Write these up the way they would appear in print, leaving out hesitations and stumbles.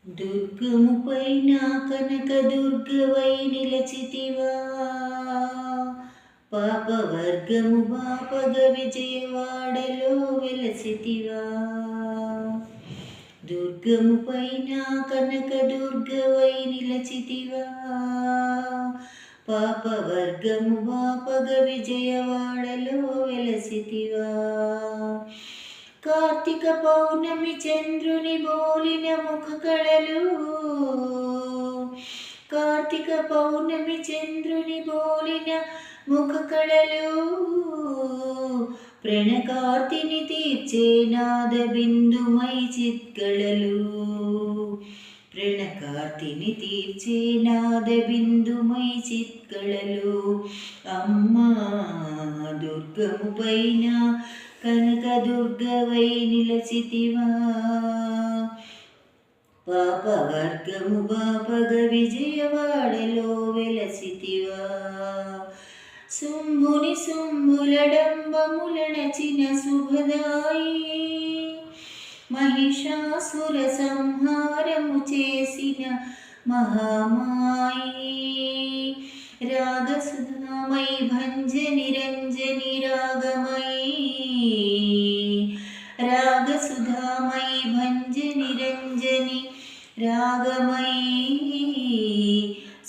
దుర్గముపైన కనకదుర్గవై నిలచితివా, పాపవర్గము బాపగ విజయవాడలో వెలసితివా. దుర్గముపైన కనకదుర్గవై నిలచితివా, పాపవర్గము బాపగ విజయవాడలో వెలసితివా. కార్తీక పౌర్ణమి చంద్రుని బోలిన ముఖ కళలు, కార్తీక పౌర్ణమి చంద్రుని బోలిన ముఖ కళలు, ప్రణకార్తిని తీర్చే నాద బిందుమై చిత్కళలు, ప్రణకార్తిని తీర్చే నాద బిందుమై చిత్కళలు. అమ్మా దుర్గము పైన కనకదుర్గవై నిలచితివా, పాపవర్గము బాపగ విజయవాడలో వెలసితివా. శుంభుని శుంభులడంబములనచిన శుభదాయి, మహిషాసుర సంహారము చేసిన మహామాయి, రాగసుధామై భంజ నిరంజని రాగమయీ, రాగసుధామై భంజ నిరంజని రాగమయీ.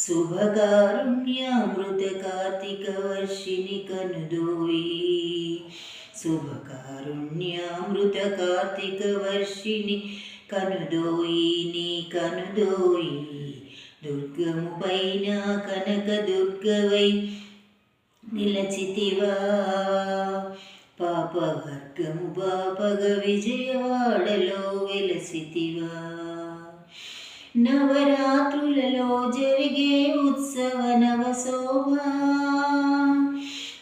శుభకారుణ్యామృత కార్తిక వర్షిణి కనుదోయి, శుభకారుణ్యామృత కార్తిక వర్షిణి కనుదోయి, నీ కనుదోయి. దుర్గము పైన కనకదుర్గవై నిలచితివా, పాపవర్గము బాపగ విజయవాడలో వెలసితివా. నవరాత్రులలో జరిగే ఉత్సవ నవశోభ,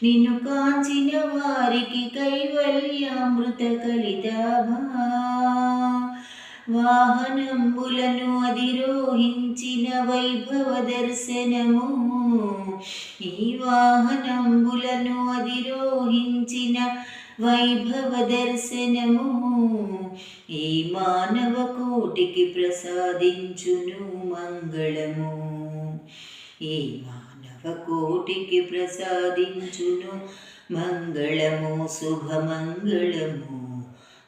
నిన్ను కాంచిన వారికి కైవల్యామృత కలితాభా. వాహనంబులను అధిరోహించిన వైభవ దర్శనము, ఈ వాహనంబులను అధిరోహించిన వైభవ దర్శనము, ఈ మానవ కోటికి ప్రసాదించును మంగళము, ఈ మానవ కోటికి ప్రసాదించును మంగళము, శుభమంగళము.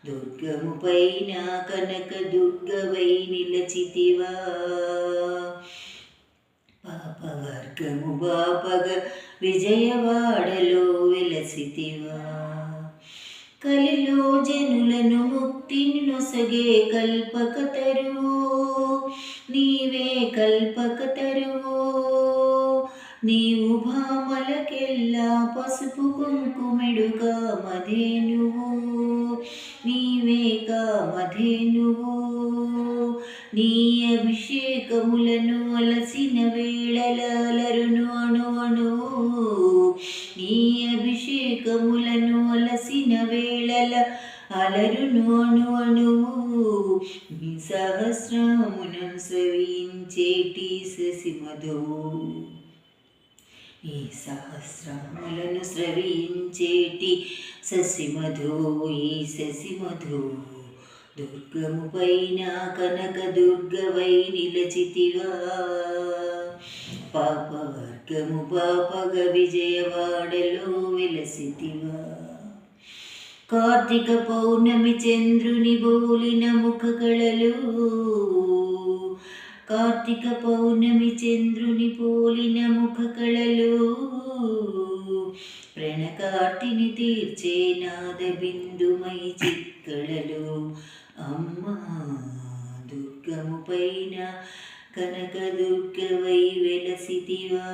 దుర్గము పైన కనకదుర్గవై నిలచితివా, పాపవర్గము బాపగ విజయవాడలో వెలసితివా. కలిలో జనులను ముక్తిని నొసగే కల్పకతరువు, నీవే కల్పకతరువు. నీవు భామలకెల్లా పసుపు కుంకుమెడు కామధేనువు, నీవే కామధేనువు. నీ అభిషేకములను అలసిన వేళలరును అణు అణువు, నీ అభిషేకములను అలసిన వేళల అలరును అణు అణువు. నీ సహస్రమునం స్రవించేటి శశిమధువు, ఈ సహస్రములను స్రవించేటి శశిమధువు, ఈ శశిమధువు. దుర్గము పైన కనకదుర్గవై నిలచితివా, పాపవర్గము బాపగ విజయవాడలో వెలసితివా. కార్తీక పౌర్ణమి చంద్రుని బోలిన ముఖ కళలు, కార్తీక పౌర్ణమి చంద్రుని పోలిన ముఖ కళలు, ప్రణకార్తిని తీర్చే నాద బిందుమై చిత్కళలు. అమ్మా దుర్గము పైన కనకదుర్గవై వెలసితివా.